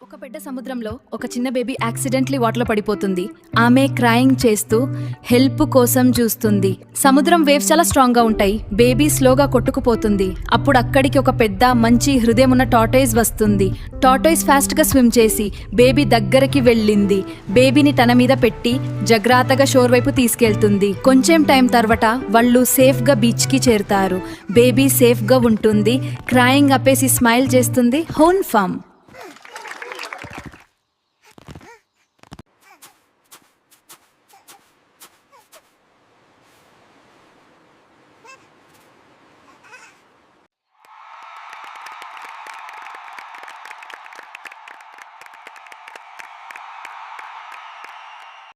ఒక పెద్ద సముద్రంలో ఒక చిన్న బేబీ యాక్సిడెంట్లీ వాటర్లో పడిపోతుంది. ఆమె క్రయింగ్ చేస్తూ హెల్ప్ కోసం చూస్తుంది. సముద్రం వేవ్స్ చాలా స్ట్రాంగ్ గా ఉంటాయి. బేబీ స్లోగా కొట్టుకుపోతుంది. అప్పుడు అక్కడికి ఒక పెద్ద మంచి హృదయం ఉన్న టార్టాయిస్ వస్తుంది. టార్టాయిస్ ఫాస్ట్ గా స్విమ్ చేసి బేబీ దగ్గరికి వెళ్ళింది. బేబీని తన మీద పెట్టి జాగ్రత్తగా షోర్ వైపు తీసుకెళ్తుంది. కొంచెం టైం తర్వాత వాళ్ళు సేఫ్ గా బీచ్ కి చేరుతారు. బేబీ సేఫ్ గా ఉంటుంది. క్రయింగ్ ఆపేసి స్మైల్ చేస్తుంది. హోన్ ఫామ్.